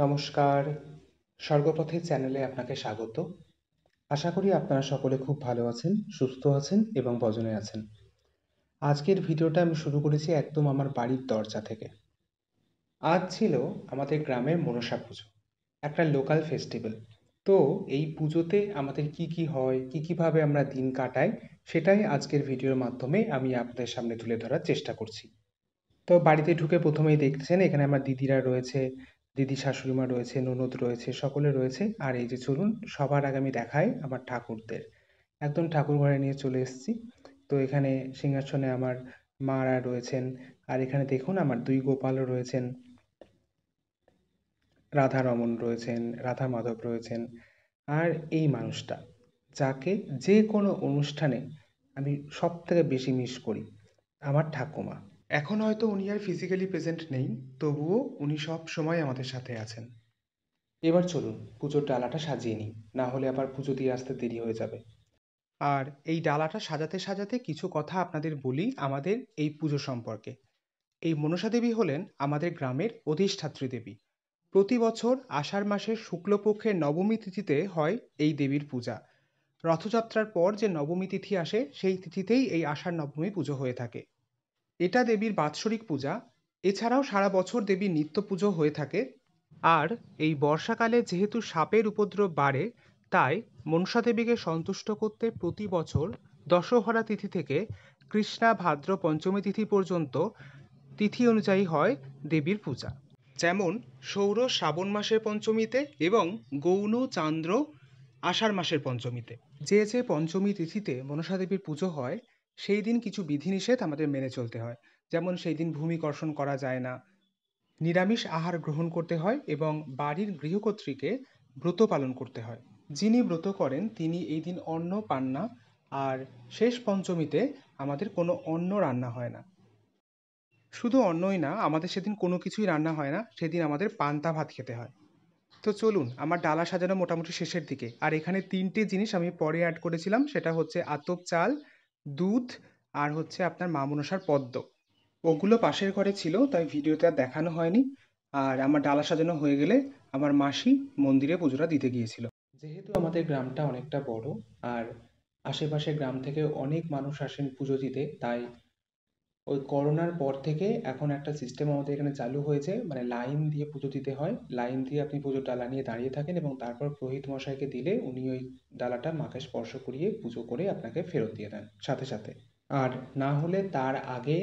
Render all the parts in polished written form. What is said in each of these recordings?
নমস্কার, স্বর্গপথে চ্যানেলে আপনাকে স্বাগত। আশা করি আপনারা সকলে খুব ভালো আছেন, সুস্থ আছেন এবং বজনে আছেন। আজকের ভিডিওটা আমি শুরু করেছি একদম আমার বাড়ির দরজা থেকে। আজ ছিল আমাদের গ্রামের মনসা পুজো, একটা লোকাল ফেস্টিভ্যাল। তো এই পুজোতে আমাদের কি কি হয়, কিভাবে আমরা দিন কাটাই, সেটাই আজকের ভিডিওর মাধ্যমে আমি আপনাদের সামনে তুলে ধরার চেষ্টা করছি। তো বাড়িতে ঢুকে প্রথমেই দেখছেন এখানে আমার দিদিরা রয়েছে, দিদি শাশুড়িমা রয়েছে, ননদ রয়েছে, সকলে রয়েছে। আর এই যে চলুন সবার আগে আমি দেখাই আমার ঠাকুরদের। একদম ঠাকুর ঘরে নিয়ে চলে এসেছি। তো এখানে সিংহাসনে আমার মারা রয়েছেন। আর এখানে দেখুন আমার দুই গোপালও রয়েছেন, রাধা রমন রয়েছেন, রাধা মাধব রয়েছেন। আর এই মানুষটা, যাকে যে কোনো অনুষ্ঠানে আমি সব থেকে বেশি মিস করি, আমার ঠাকুমা। এখন হয়তো উনি আর ফিজিক্যালি প্রেজেন্ট নেই, তবুও উনি সব সময় আমাদের সাথে আছেন। এবার চলুন পুজোর ডালাটা সাজিয়ে নিই, না হলে আবার পুজো দিয়ে আসতে দেরি হয়ে যাবে। আর এই ডালাটা সাজাতে সাজাতে কিছু কথা আপনাদের বলি আমাদের এই পুজো সম্পর্কে। এই মনসা দেবী হলেন আমাদের গ্রামের অধিষ্ঠাত্রী দেবী। প্রতি বছর আষাঢ় মাসের শুক্লপক্ষের নবমী তিথিতে হয় এই দেবীর পূজা। রথযাত্রার পর যে নবমী তিথি আসে সেই তিথিতেই এই আষাঢ় নবমী পুজো হয়ে থাকে। এটা দেবীর বাৎসরিক পূজা। এছাড়াও সারা বছর দেবীর নিত্য পুজো হয়ে থাকে। আর এই বর্ষাকালে যেহেতু সাপের উপদ্রব বাড়ে, তাই মনসা দেবীকে সন্তুষ্ট করতে প্রতি বছর দশহরা তিথি থেকে কৃষ্ণা ভাদ্র পঞ্চমী তিথি পর্যন্ত তিথি অনুযায়ী হয় দেবীর পূজা। যেমন সৌর শ্রাবণ মাসের পঞ্চমীতে এবং গৌণ চান্দ্র আষাঢ় মাসের পঞ্চমীতে। যে যে পঞ্চমী তিথিতে মনসা দেবীর পুজো হয়, সেই দিন কিছু বিধিনিষেধ আমাদের মেনে চলতে হয়। যেমন সেই দিন ভূমি কর্ষণ করা যায় না, নিরামিষ আহার গ্রহণ করতে হয় এবং বাড়ির গৃহকর্ত্রীকে ব্রত পালন করতে হয়। যিনি ব্রত করেন তিনি এই দিন অন্ন পান না। আর শেষ পঞ্চমীতে আমাদের কোনো অন্ন রান্না হয় না। শুধু অন্নই না, আমাদের সেদিন কোনো কিছুই রান্না হয় না, সেদিন আমাদের পান্তা ভাত খেতে হয়। তো চলুন, আমার ডালা সাজানো মোটামুটি শেষের দিকে। আর এখানে তিনটে জিনিস আমি পরে অ্যাড করেছিলাম, সেটা হচ্ছে আতপ চাল, দুধ, আর হচ্ছে আপনার মা মনসার পদ্ম। ওগুলো পাশের ঘরে ছিল, তাই ভিডিওতে আর দেখানো হয়নি। আর আমার ডালা সাজানো হয়ে গেলে আমার মাসি মন্দিরে পুজোটা দিতে গিয়েছিল। যেহেতু আমাদের গ্রামটা অনেকটা বড়, আর আশেপাশের গ্রাম থেকে অনেক মানুষ আসেন পুজো দিতে, তাই ওই করোনার পর থেকে এখন একটা সিস্টেম আমাদের এখানে চালু হয়েছে, মানে লাইন দিয়ে পুজো দিতে হয়। লাইন দিয়ে আপনি পুজোর ডালা নিয়ে দাঁড়িয়ে থাকেন এবং তারপর পুরোহিত মশাইকে দিলে উনি ওই ডালাটা মাকে স্পর্শ করিয়ে পুজো করে আপনাকে ফেরত দিয়ে দেন সাথে সাথে। আর না হলে তার আগে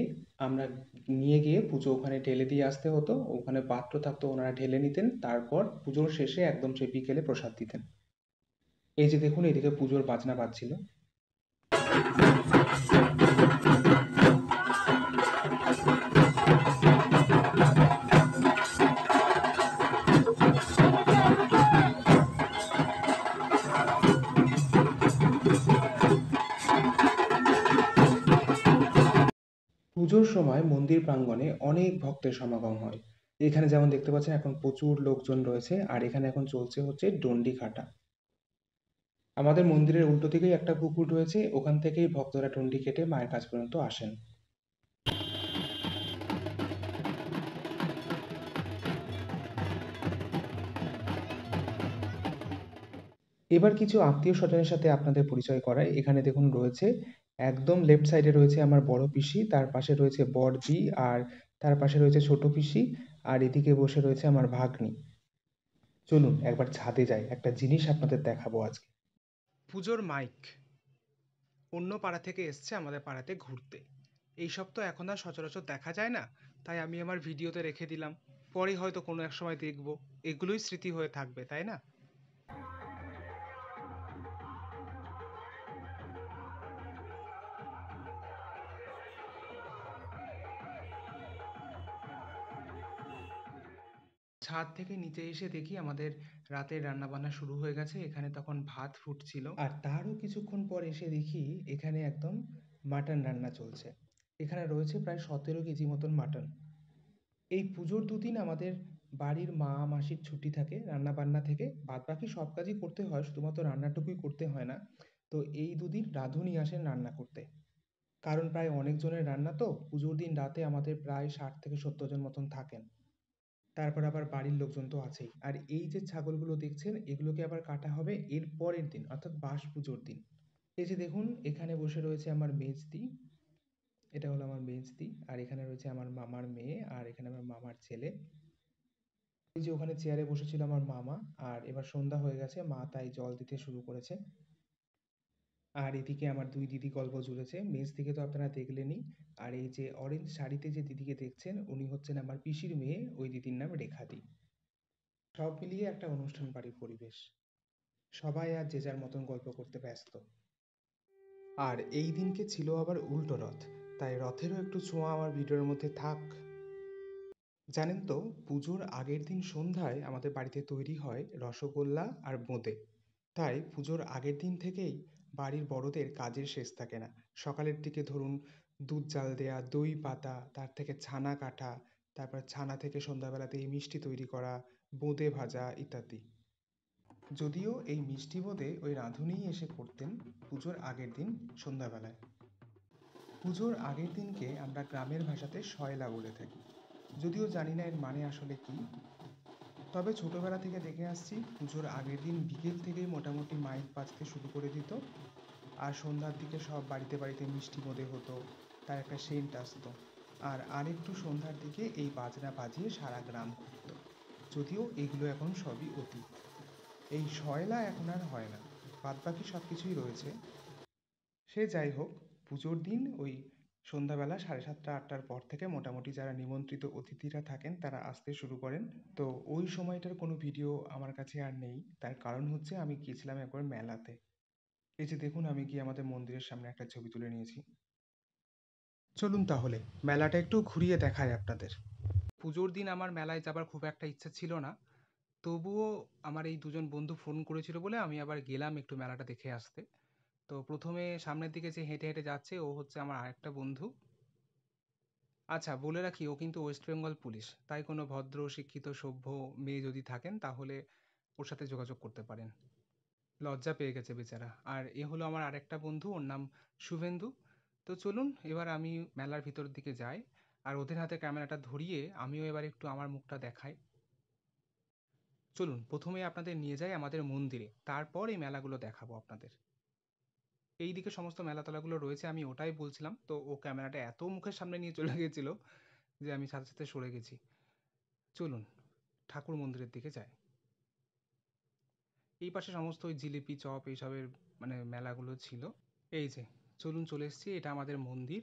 আমরা নিয়ে গিয়ে পুজো ওখানে ঢেলে দিয়ে আসতে হতো। ওখানে পাত্র থাকতো, ওনারা ঢেলে নিতেন, তারপর পুজোর শেষে একদম সেই বিকেলে প্রসাদ দিতেন। এই যে দেখুন এদিকে পুজোর বাজনা বাজছিল। পুজোর সময় মন্দির প্রাঙ্গণে অনেক ভক্তের সমাগম হয়। এখানে যেমন দেখতে পাচ্ছেন এখন প্রচুর লোকজন রয়েছে। আর এখানে এখন চলছে হচ্ছে ডন্ডি কাটা। আমাদের মন্দিরের উল্টো দিকেই একটা পুকুর রয়েছে, ওখান থেকেই ভক্তরা ডন্ডি কেটে মায়ের কাছ পর্যন্ত আসেন। এবার কিছু আত্মীয় স্বজনের সাথে আপনাদের পরিচয় করায়। এখানে দেখুন রয়েছে, একদম লেফট সাইডে রয়েছে আমার বড় পিসি, তার পাশে রয়েছে বড়দি, আর তার পাশে রয়েছে ছোট পিসি, আর এদিকে বসে রয়েছে আমার ভাগ্নি। চলুন একবার ছাদে যাই, একটা জিনিস আপনাদের দেখাবো আজকে। পুজোর মাইক অন্য পাড়া থেকে এসছে আমাদের পাড়াতে ঘুরতে। এইসব তো এখন আর সচরাচর দেখা যায় না, তাই আমি আমার ভিডিওতে রেখে দিলাম। পরে হয়তো কোনো এক সময় দেখবো। এগুলোই স্মৃতি হয়ে থাকবে, তাই না? ছাদ থেকে নিচে এসে দেখি আমাদের রাতের রান্নাবান্না শুরু হয়ে গেছে। এখানে তখন ভাত ফুটছিল, আর তারও কিছুক্ষণ পর এসে দেখি এখানে একদম মাটন রান্না চলছে। এখানে রয়েছে প্রায় 17 কেজি মতন মাটন। এই পুজোর দুদিন আমাদের বাড়ির মা মাসির ছুটি থাকে রান্না বান্না থেকে, বাদ বাকি সব কাজই করতে হয়, শুধুমাত্র রান্নাটুকুই করতে হয় না। তো এই দুদিন রাঁধুনি আসেন রান্না করতে। কারণ প্রায় অনেক জনের রান্না, তো পুজোর দিন রাতে আমাদের প্রায় 60 থেকে 70 জন মতন থাকেন। তারপর আবার বাড়ির লোকজন তো আছেই। আর এই যে ছাগলগুলো দেখছেন এগুলোকে আবার কাটা হবে এর পরের দিন অর্থাৎ বাস পুজোর দিন। এই যে দেখুন এখানে বসে রয়েছে আমার মেজদি, এটা হলো আমার মেজদি, আর এখানে রয়েছে আমার মামার মেয়ে, আর এখানে আমার মামার ছেলে। ওই যে ওখানে চেয়ারে বসেছিল আমার মামা, আর এবার সন্ধ্যা হয়ে গেছে, মা তাই জল দিতে শুরু করেছে। আর এদিকে আমার দুই দিদি গল্প জুড়েছে, মেজদিকে তো আপনারা দেখলেনই। আর এই যে অরেঞ্জ শাড়িতে যে দিদিকে দেখছেন উনি হচ্ছেন আমার পিসির মেয়ে, ওই দিদির নাম রেখাদি। সব মিলিয়ে একটা অনুষ্ঠান বাড়ির পরিবেশ, সবাই আর যে যার মতন গল্প করতে ব্যস্ত। আর এই দিনকে ছিল আবার উল্টো রথ, তাই রথেরও একটু ছোঁয়া আমার ভিডিওর মধ্যে থাক। জানেন তো, পুজোর আগের দিন সন্ধ্যায় আমাদের বাড়িতে তৈরি হয় রসগোল্লা আর বোঁদে। তাই পুজোর আগের দিন থেকেই বাড়ির বড়দের কাজের শেষ থাকে না। সকালের দিকে ধরুন দুধ জাল দেয়া, দই পাতা, তার থেকে ছানা কাটা, তারপর ছানা থেকে সন্ধ্যাবেলাতে এই মিষ্টি তৈরি করা, বোঁদে ভাজা ইত্যাদি। যদিও এই মিষ্টি বোঁদে ওই রাঁধুনিই এসে করতেন পুজোর আগের দিন সন্ধ্যাবেলায়। পুজোর আগের দিনকে আমরা গ্রামের ভাষাতে শয়লা বলে থাকি, যদিও জানি না এর মানে আসলে কি। তবে ছোটবেলা থেকে দেখে আসছি পুজোর আগের দিন বিকেল থেকেই মোটামুটি মাইক বাজতে শুরু করে দিত, আর সন্ধ্যার দিকে সব বাড়িতে বাড়িতে মিষ্টি বোঁদে হতো, তার একটা সেন্ট আসতো। আর আরেকটু সন্ধ্যার দিকে এই বাজনা বাজিয়ে সারা গ্রাম ঘুরতো। যদিও এগুলো এখন সবই অতীত, এই শয়লা এখন আর হয় না, বাদবাকি সব কিছুই রয়েছে। সে যাই হোক, পুজোর দিন ওই সন্ধ্যাবেলা 7:30-8টার পর থেকে মোটামুটি যারা নিমন্ত্রিত অতিথিরা থাকেন তারা আসতে শুরু করেন। তো ওই সময়টার কোনো ভিডিও আমার কাছে আর নেই, তার কারণ হচ্ছে আমি গিয়েছিলাম একবার মেলাতে। এই যে দেখুন আমি গিয়ে আমাদের মন্দিরের সামনে একটা ছবি তুলে নিয়েছি। চলুন তাহলে মেলাটা একটু ঘুরিয়ে দেখাই আপনাদের। পুজোর দিন আমার মেলায় যাবার খুব একটা ইচ্ছা ছিল না, তবুও আমার এই দুজন বন্ধু ফোন করেছিল বলে আমি আবার গেলাম একটু মেলাটা দেখে আসতে। তো প্রথমে সামনের দিকে যে হেঁটে হেঁটে যাচ্ছে ও হচ্ছে আমার আরেকটা বন্ধু। আচ্ছা, বলে রাখি ও কিন্তু ওয়েস্ট বেঙ্গল পুলিশ, তাই কোনো ভদ্র শিক্ষিত সভ্য মেয়ে যদি থাকেন তাহলে ওর সাথে যোগাযোগ করতে পারেন। লজ্জা পেয়ে গেছে বেচারা। আর এ হলো আমার আরেকটা বন্ধু, ওর নাম শুভেন্দু। তো চলুন এবার আমি মেলার ভিতরের দিকে যাই, আর ওদের হাতে ক্যামেরাটা ধরিয়ে আমিও এবার একটু আমার মুখটা দেখাই। চলুন প্রথমে আপনাদের নিয়ে যাই আমাদের মন্দিরে, তারপর এই মেলাগুলো দেখাবো আপনাদের। এই দিকে সমস্ত মেলাতলাগুলো রয়েছে, আমি ওটাই বলছিলাম। তো ও ক্যামেরাটা এত মুখের সামনে নিয়ে চলে গেছিল যে আমি সাথে সাথে সরে গেছি। চলুন ঠাকুর মন্দিরের দিকে যাই। এই পাশে সমস্ত ওই জিলিপি চপ এইসবের মানে মেলাগুলো ছিল। এই যে চলুন চলে এসেছি, এটা আমাদের মন্দির,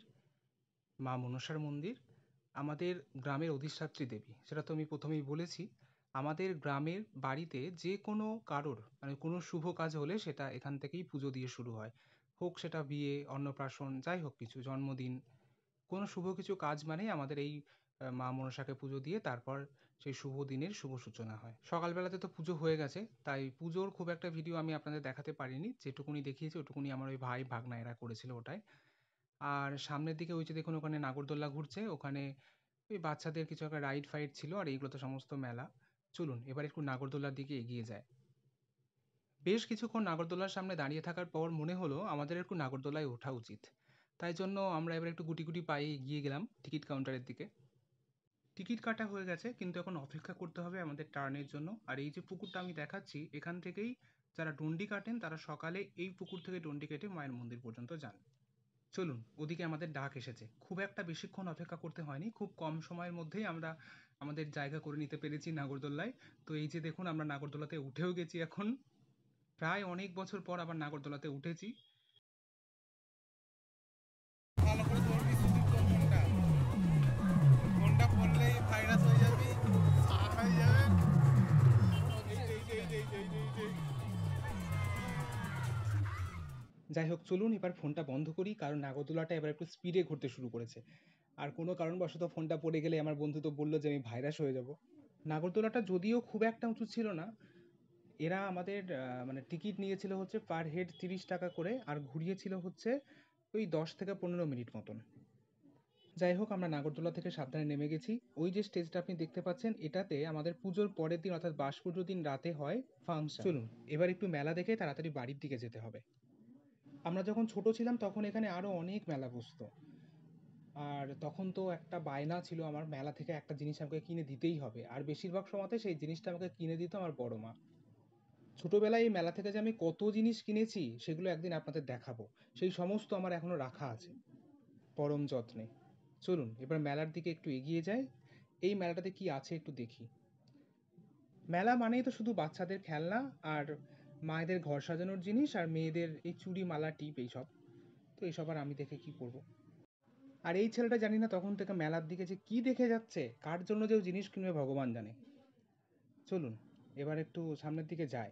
মা মনসার মন্দির, আমাদের গ্রামের অধিষ্ঠাত্রী দেবী। সেটা তো আমি প্রথমেই বলেছি। আমাদের গ্রামের বাড়িতে যে কোনো কারোর মানে কোনো শুভ কাজ হলে সেটা এখান থেকেই পুজো দিয়ে শুরু হয়। হোক সেটা বিয়ে, অন্নপ্রাশন, যাই হোক কিছু, জন্মদিন, কোনো শুভ কিছু কাজ মানেই আমাদের এই মা মনসাকে পুজো দিয়ে তারপর সেই শুভ দিনের শুভ সূচনা হয়। সকালবেলাতে তো পুজো হয়ে গেছে, তাই পুজোর খুব একটা ভিডিও আমি আপনাদের দেখাতে পারিনি, যেটুকুনি দেখিয়েছি ওটুকুনি আমার ওই ভাই ভাগনা এরা করেছিল ওটাই। আর সামনের দিকে ওই যে দেখুন ওখানে নাগরদোল্লা ঘুরছে, ওখানে ওই বাচ্চাদের কিছু একটা রাইড ফাইড ছিল, আর এইগুলো তো সমস্ত মেলা। চলুন এবার একটু নাগরদোল্লার দিকে এগিয়ে যায়। বেশ কিছুক্ষণ নাগরদোলার সামনে দাঁড়িয়ে থাকার পর মনে হলো আমাদের একটু নাগরদোলায় ওঠা উচিত। তাই জন্য আমরা এবার একটু গুটি গুটি পায়ে এগিয়ে গেলাম টিকিট কাউন্টারের দিকে। টিকিট কাটা হয়ে গেছে, কিন্তু এখন অপেক্ষা করতে হবে আমাদের টার্নের জন্য। আর এই যে পুকুরটা আমি দেখাচ্ছি, এখান থেকেই যারা ডন্ডি কাটেন তারা সকালে এই পুকুর থেকে ডন্ডি কেটে মায়ের মন্দির পর্যন্ত যান। চলুন ওদিকে আমাদের ডাক এসেছে, খুব একটা বেশিক্ষণ অপেক্ষা করতে হয়নি, খুব কম সময়ের মধ্যেই আমরা আমাদের জায়গা করে নিতে পেরেছি নাগরদোল্লায়। তো এই যে দেখুন আমরা নাগরদোলাতে উঠেও গেছি এখন, প্রায় অনেক বছর পর আবার নাগরদোলাতে উঠেছি। ভালো করে ধরবি সুদীপ, তোর ফোনটা ফোনটা পড়লেই ভাইরাস হয়ে যাবি, হয়ে যাবে। যাই হোক চলুন এবার ফোনটা বন্ধ করি, কারণ নাগরদোলাটা এবার একটু স্পিডে ঘুরতে শুরু করেছে। আর কোনো কারণবশত ফোনটা পড়ে গেলে আমার বন্ধু তো বললো যে আমি ভাইরাস হয়ে যাব। নাগরদোলাটা যদিও খুব একটা উঁচু ছিল না, এরা আমাদের মানে টিকিট নিয়েছিল হচ্ছে পার হেড 30 টাকা করে, আর ঘুরিয়েছিল হচ্ছে ওই 10 থেকে 15 মিনিট মতন। যাই হোক আমরা নাগরদোলা থেকে সাবধানে নেমে গেছি। ওই যে স্টেজটা আপনি দেখতে পাচ্ছেন, এটাতে আমাদের পুজোর পরের দিন অর্থাৎ বাস পুজোর দিন রাতে হয় ফাংশন। চলুন এবার একটু মেলা দেখে তাড়াতাড়ি বাড়ির দিকে যেতে হবে। আমরা যখন ছোট ছিলাম তখন এখানে আরো অনেক মেলা বসতো। আর তখন তো একটা বায়না ছিল আমার, মেলা থেকে একটা জিনিস আমাকে কিনে দিতেই হবে, আর বেশিরভাগ সময়তে সেই জিনিসটা আমাকে কিনে দিত আমার বড় মা। ছোটবেলায় এই মেলা থেকে যে আমি কত জিনিস কিনেছি সেগুলো একদিন আপনাদের দেখাবো। সেই সমস্ত আমার এখনো রাখা আছে পরম যত্নে। চলুন এবার মেলার দিকে একটু এগিয়ে যাই, এই মেলাটাতে কি আছে একটু দেখি। মেলা মানেই তো শুধু বাচ্চাদের খেলনা আর মায়েদের ঘর সাজানোর জিনিস আর মেয়েদের এই চুড়ি মালা টিপ এইসব। তো এইসব আর আমি দেখে কি করব। আর এই ছেলেটা জানি না তখন থেকে মেলার দিকে যে কি দেখে যাচ্ছে, কার জন্য যে ও জিনিস কিনবে ভগবান জানে। চলুন এবার একটু সামনের দিকে যাই,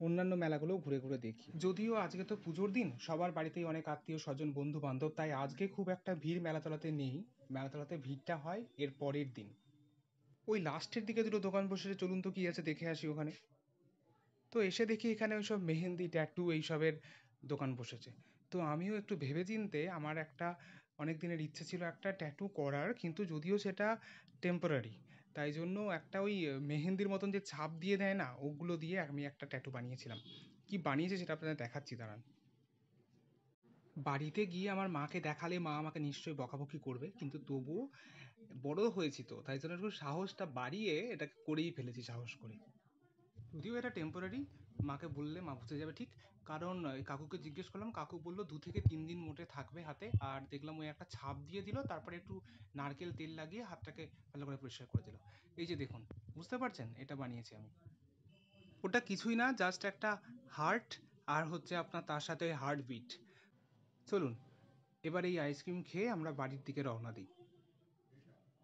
অন্যান্য মেলাগুলোও ঘুরে ঘুরে দেখি। যদিও আজকে তো পুজোর দিন, সবার বাড়িতেই অনেক আত্মীয় স্বজন বন্ধু বান্ধব, তাই আজকে খুব একটা ভিড় মেলাতলাতে নেই। মেলাতলাতে ভিড়টা হয় এর পরের দিন। ওই লাস্টের দিকে দুটো দোকান বসেছে, চলুন তো কি আছে দেখে আসি ওখানে। তো এসে দেখি এখানে ওইসব মেহেন্দি ট্যাটু এইসবের দোকান বসেছে। তো আমিও একটু ভেবেচিন্তে, আমার একটা অনেক দিনের ইচ্ছে ছিল একটা ট্যাটু করার, কিন্তু যদিও সেটা টেম্পোরারি, তাই জন্য একটা ওই মেহেন্দির মতন যে ছাপ দিয়ে দেয় না, ওগুলো দিয়ে আমি একটা ট্যাটু বানিয়েছিলাম। কি বানিয়েছি সেটা আপনাদের দেখাচ্ছি দাঁড়ান। বাড়িতে গিয়ে আমার মাকে দেখালে মা আমাকে নিশ্চয়ই বকাবকি করবে, কিন্তু তবুও বড় হয়েছি তো তাই জন্য একটু সাহসটা বাড়িয়ে এটাকে করেই ফেলেছি সাহস করে। যদিও এটা টেম্পোরারি, মাকে বললে মা বুঝে যাবে ঠিক। কারণ কাকুকে জিজ্ঞেস করলাম, কাকু বললো 2 থেকে 3 দিন মোটে থাকবে হাতে। আর দেখলাম ওই একটা ছাপ দিয়ে দিল, তারপরে একটু নারকেল তেল লাগিয়ে হাতটাকে ভালো করে পরিষ্কার করে দিল। এই যে দেখুন, বুঝতে পারছেন এটা বানিয়েছি আমি। ওটা কিছুই না, জাস্ট একটা হার্ট, আর হচ্ছে আপনার তার সাথে হার্ট বিট। চলুন এবার এই আইসক্রিম খেয়ে আমরা বাড়ির দিকে রওনা দিই।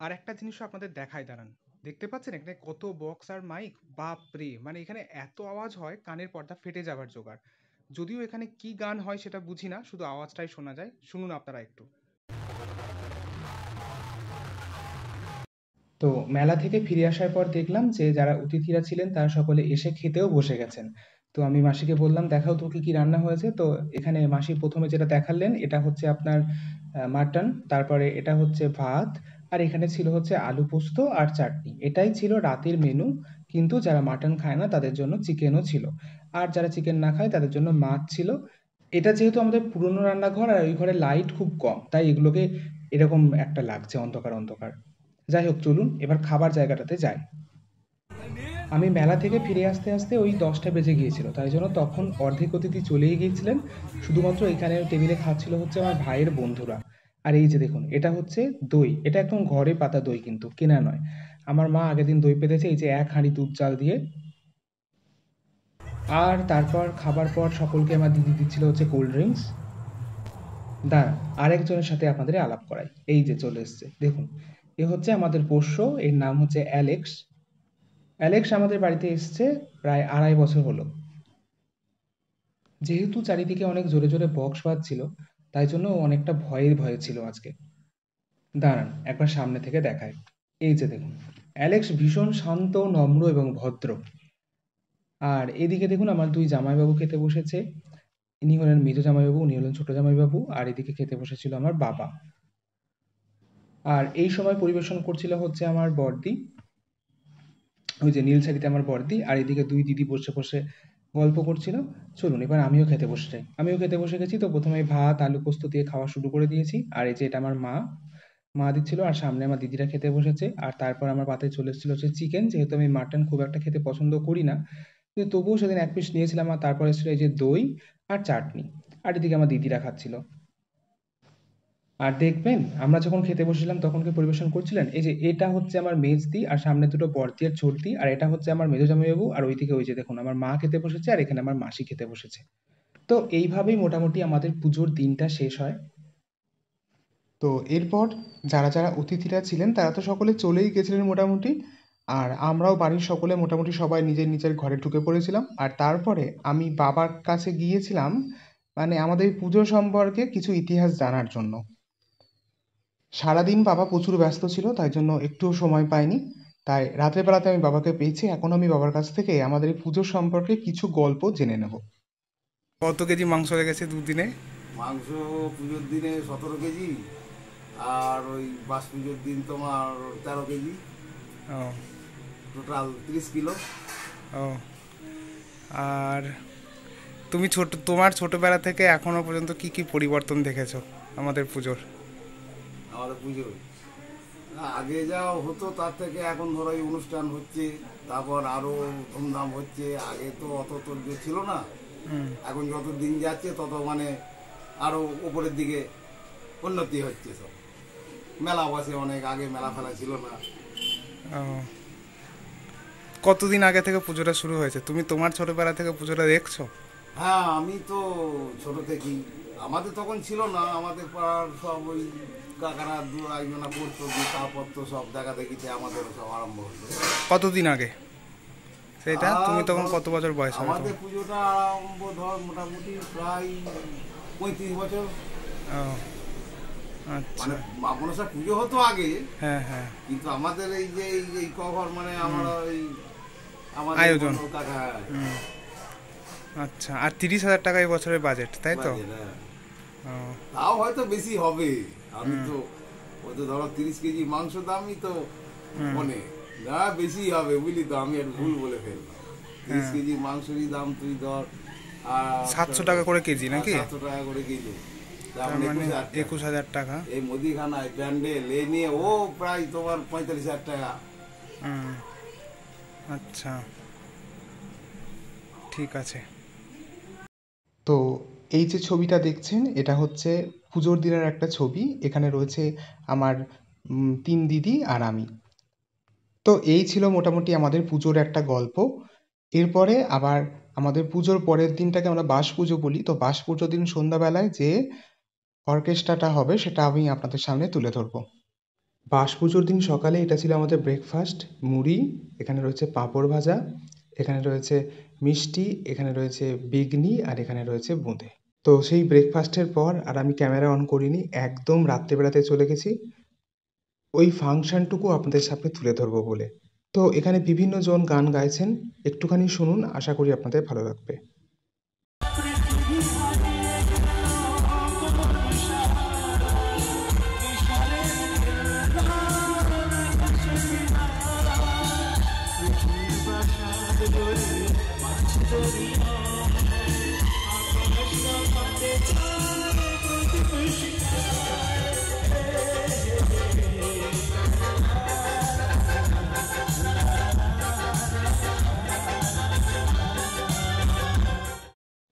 আর একটা জিনিসও আপনাদের দেখায় দাঁড়ান। দেখতে পাচ্ছেন এখানে কত বক্স আর মাইক, বাপ রে, মানে এখানে এত আওয়াজ হয় কানের পর্দা ফেটে যাবার জোগাড়। যদিও এখানে কি গান হয় সেটা বুঝি না, শুধু আওয়াজটাই শোনা যায়, শুনুন আপনারা একটু। তো মেলা থেকে ফিরে আসার পর দেখলাম যে যারা অতিথিরা ছিলেন তারা সকলে এসে খেতেও বসে গেছেন। তো আমি মাসিকে বললাম, দেখাও তো কি কি রান্না হয়েছে। তো এখানে মাসি প্রথমে যেটা দেখালেন এটা হচ্ছে আপনার মাটন, তারপরে এটা হচ্ছে ভাত, আর এখানে ছিল হচ্ছে আলু পোস্ত আর চাটনি। এটাই ছিল রাতের মেনু। কিন্তু যারা মাটন খায় না তাদের জন্য চিকেনও ছিল, আর যারা চিকেন না খায় তাদের জন্য মাছ ছিল। এটা যেহেতু আমাদের পুরনো রান্নাঘর আর ওই ঘরে লাইট খুব কম, তাই এগুলোকে এরকম একটা লাগছে অন্ধকার অন্ধকার। যাই হোক, চলুন এবার খাবার জায়গাটাতে যাই। আমি মেলা থেকে ফিরে আসতে আসতে ওই 10টা বেজে গিয়েছিল, তাই জন্য তখন অর্ধেক অতিথি চলেই গিয়েছিলেন। শুধুমাত্র এখানে টেবিলে খাচ্ছিল হচ্ছে আমার ভাইয়ের বন্ধুরা। আর এই যে দেখুন, এটা হচ্ছে দই, এটা একদম ঘরে পাতা দই, কিন্তু কেনা নয়। আমার মা আগের দিন দই পেতেছে এই যে 1 হাঁড়ি দুধ চাল দিয়ে। আর তারপর খাবার পর সকলকে আমার দিদি দিচ্ছিল হচ্ছে কোল্ড ড্রিঙ্কস। দাঁড়ান, আরেকজনের সাথে আপনাদের আলাপ করাই, এই যে চলে এসছে দেখুন। এ হচ্ছে আমাদের পোষ্য, এর নাম হচ্ছে অ্যালেক্স। অ্যালেক্স আমাদের বাড়িতে এসছে প্রায় 2.5 বছর হলো। যেহেতু চারিদিকে অনেক জোরে জোরে বক্স বাজছিল, তাই জন্য ও অনেকটা ভয়ে ভয়ে ছিল আজকে। দাঁড়ান একবার সামনে থেকে দেখায়, এই যে দেখুন, অ্যালেক্স ভীষণ শান্ত, নম্র এবং ভদ্র। আর এদিকে দেখুন আমার দুই জামাইবাবু খেতে বসেছে। ইনি হলেন মেজো জামাইবাবু, উনি হলেন ছোট জামাইবাবু, আর এদিকে খেতে বসেছিল আমার বাবা। আর এই সময় পরিবেশন করছিল হচ্ছে আমার বড়দি, ওই যে নীল শাড়িতে আমার বড়দি, আর এদিকে দুই দিদি বসে বসে গল্প করছিল। চলুন এবার আমিও খেতে বসে যাই। আমিও খেতে বসে গেছি। তো প্রথমে ভাত আলু পোস্ত দিয়ে খাওয়া শুরু করে দিয়েছি, আর এই যে এটা আমার মা, মা দিচ্ছিল, আর সামনে আমার দিদিরা খেতে বসেছে। আর তারপর আমার পাতে চলে এসেছিল হচ্ছে চিকেন, যেহেতু আমি মাটন খুব একটা খেতে পছন্দ করি না, কিন্তু তবুও সেদিন 1 পিস নিয়েছিলাম। আর তারপর এসেছিল এই যে দই আর চাটনি, আর এদিকে আমার দিদিরা খাচ্ছিল। আর দেখবেন আমরা যখন খেতে বসেছিলাম তখন কে পরিবেশন করছিলেন, এই যে এটা হচ্ছে আমার মেজদি, আর সামনে দুটো বড়দি আর ছোটদি, আর এটা হচ্ছে আমার মেজো জামাইবাবু, আর ওইদিকে ওই যে দেখুন আমার মা খেতে বসেছে, আর এখানে আমার মাসি খেতে বসেছে। তো এইভাবেই মোটামুটি আমাদের পুজোর দিনটা শেষ হয়। তো এরপর যারা যারা অতিথিরা ছিলেন তারা তো সকলে চলেই গেছিলেন মোটামুটি। আর আমরাও বাড়ির সকলে মোটামুটি সবাই নিজের নিজের ঘরে ঢুকে পড়েছিলাম। আর তারপরে আমি বাবার কাছে গিয়েছিলাম, মানে আমাদের এই পুজো সম্পর্কে কিছু ইতিহাস জানার জন্য। সারাদিন বাবা প্রচুর ব্যস্ত ছিল, তাই জন্য একটুও সময় পাইনি। তাই রাতের বেলাতে আমি বাবাকে পেয়েছি, এখন আমি বাবার কাছ থেকে আমাদের এই পুজো সম্পর্কে কিছু গল্প জেনে নেব। কত কেজি মাংস হয়ে গেছে দুদিনে? মাংস পুজোর দিনে 17 কেজি, আর ওই বাস পুজোর দিন তোমার 13 কেজি, ও। Total 30 kilo. ও। আর তুমি তোমার ছোটবেলা থেকে এখনো পর্যন্ত কি কি পরিবর্তন দেখেছো আমাদের পুজোর? আমাদের পুজোয়। আগে যা হতো তার থেকে এখন ধরো এই অনুষ্ঠান হচ্ছে, তারপর আরো ধুমধাম হচ্ছে। আগে তো অত তোড় ছিল না, এখন যত দিন যাচ্ছে তত মানে আরো উপরের দিকে উন্নতি হচ্ছে। সব মেলা বসে অনেক, আগে মেলা ফেলা ছিল না। কতদিন আগে থেকে পুজোটা শুরু হয়েছে? তুমি তোমার ছোটবেলা থেকে পুজোটা দেখছো? হ্যাঁ, আমি তো ছোট থেকেই, আমাদের তখন ছিল না, আমাদের পাড়ার সব ওই কাকারা দু একজনা করতো, বিশাপত্র সব দেখা দেখিতে আমাদের সব আরম্ভ হতো। কতদিন আগে সেটা? তুমি তখন ধর, কত বছর বয়স হবে আমাদের তোমার? পুজোটা আরম্ভ ধর মোটামুটি প্রায় 35 বছর। ও আচ্ছা। মানে মা মনসা পুজো হতো আগে, হ্যাঁ হ্যাঁ। কিন্তু আমাদের এই যে এই কভার মানে আমরা ওই আমাদের আয়োজন। কোনো কাকা আচ্ছা, আর 30,000 টাকা এই বছরের বাজেট, তাই তো? বাজে না। ও, তাও হয়তো বেশি হবে। আমি তো ওই তো ধরো 30 কেজি মাংস দামই তো মনে না বেশি হবে, বুঝলি তো, আমি আর ভুল বলে ফেললাম। 30 কেজি মাংসেরই দাম তুই ধর 700 টাকা করে কেজি নাকি? 700 টাকা করে কিলো। তার মানে 21,000 টাকা। এই মুদিখানায় প্যান্ডেল এ নিয়ে ও প্রায় তোমার 45,000 টাকা। হুম, আচ্ছা, ঠিক আছে। তো এই যে ছবিটা দেখছেন এটা হচ্ছে পুজোর দিনের একটা ছবি। এখানে রয়েছে আমার 3 দিদি আর আমি। তো এই ছিল মোটামুটি আমাদের পুজোর একটা গল্প। এরপরে আবার আমাদের পুজোর পরের দিনটাকে আমরা বাস পুজো বলি। তো বাস পুজোর দিন সন্ধ্যাবেলায় যে অর্কেস্ট্রাটা হবে সেটা আমি আপনাদের সামনে তুলে ধরবো। বাস পুজোর দিন সকালে এটা ছিল আমাদের ব্রেকফাস্ট। মুড়ি, এখানে রয়েছে পাঁপড় ভাজা, এখানে রয়েছে মিষ্টি, এখানে রয়েছে বেগনি আর এখানে রয়েছে বোঁদে। তো সেই ব্রেকফাস্টের পর আর আমি ক্যামেরা অন করিনি, একদম রাত্রেবেলাতে চলে গেছি ওই ফাংশনটুকু আপনাদের সামনে তুলে ধরবো বলে। তো এখানে বিভিন্ন জন গান গাইছেন, একটুখানি শুনুন, আশা করি আপনাদের ভালো লাগবে।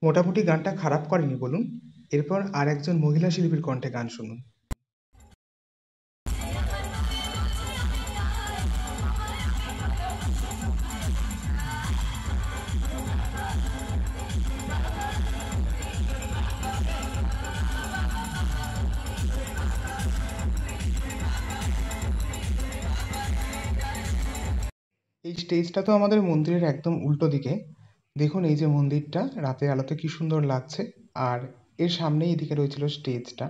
মোটামুটি গানটা খারাপ করেনি বলুন। এরপর আর একজন মহিলা শিল্পীর কণ্ঠে গান শুনুন। এই স্টেজটা তো আমাদের মন্দিরের একদম উল্টো দিকে। দেখুন এই যে মন্দিরটা রাতের আলোতে কি সুন্দর লাগছে। আর এর সামনেই এদিকে রয়েছিল স্টেজটা।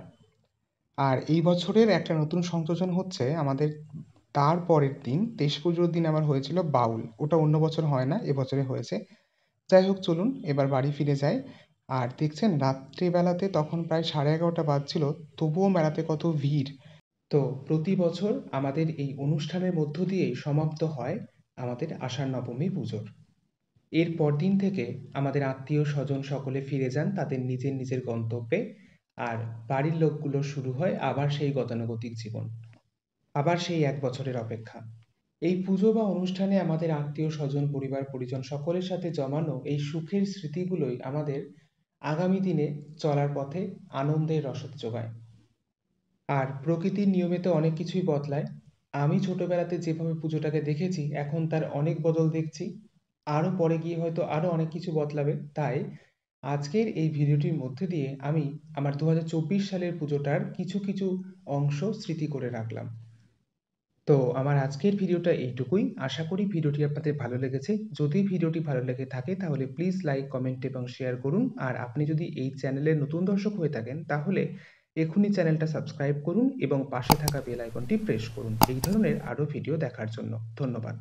আর এই বছরের একটা নতুন সংযোজন হচ্ছে আমাদের, তার পরের দিন তেশ পুজোর দিন আবার হয়েছিল বাউল। ওটা অন্য বছর হয় না, এবছরে হয়েছে। যাই হোক, চলুন এবার বাড়ি ফিরে যাই। আর দেখছেন রাত্রিবেলাতে তখন প্রায় 11:30 বাজছিল, তবুও মেলাতে কত ভিড়। তো প্রতি বছর আমাদের এই অনুষ্ঠানের মধ্য দিয়েই সমাপ্ত হয় আমাদের আষাঢ় নবমী পুজোর। এর পরদিন থেকে আমাদের আত্মীয় স্বজন সকলে ফিরে যান তাদের নিজের নিজের গন্তব্যে। আর বাড়ির লোকগুলো শুরু হয় আবার সেই গতানুগতিক জীবন, আবার সেই 1 বছরের অপেক্ষা। এই পুজো বা অনুষ্ঠানে আমাদের আত্মীয় স্বজন পরিবার পরিজন সকলের সাথে জমানো এই সুখের স্মৃতিগুলোই আমাদের আগামী দিনে চলার পথে আনন্দের রসদ যোগায়। আর প্রকৃতির নিয়মে তো অনেক কিছুই বদলায়। আমি ছোটবেলাতে যেভাবে পুজোটাকে দেখেছি এখন তার অনেক বদল দেখছি। আরো পরে গিয়ে হয়তো আরো অনেক কিছু বদলাবে। তাই আজকের এই ভিডিওটির মধ্যে দিয়ে আমি আমার 2024 সালের পুজোটার কিছু কিছু অংশ স্মৃতি করে রাখলাম। তো আমার আজকের ভিডিওটা এইটুকুই। আশা করি ভিডিওটি আপনাদের ভালো লেগেছে। যদি ভিডিওটি ভালো লেগে থাকে তাহলে প্লিজ লাইক, কমেন্ট এবং শেয়ার করুন। আর আপনি যদি এই চ্যানেলের নতুন দর্শক হয়ে থাকেন তাহলে এখনই চ্যানেলটা সাবস্ক্রাইব করুন এবং পাশে থাকা বেল আইকনটি প্রেস করুন এই ধরনের আরও ভিডিও দেখার জন্য। ধন্যবাদ।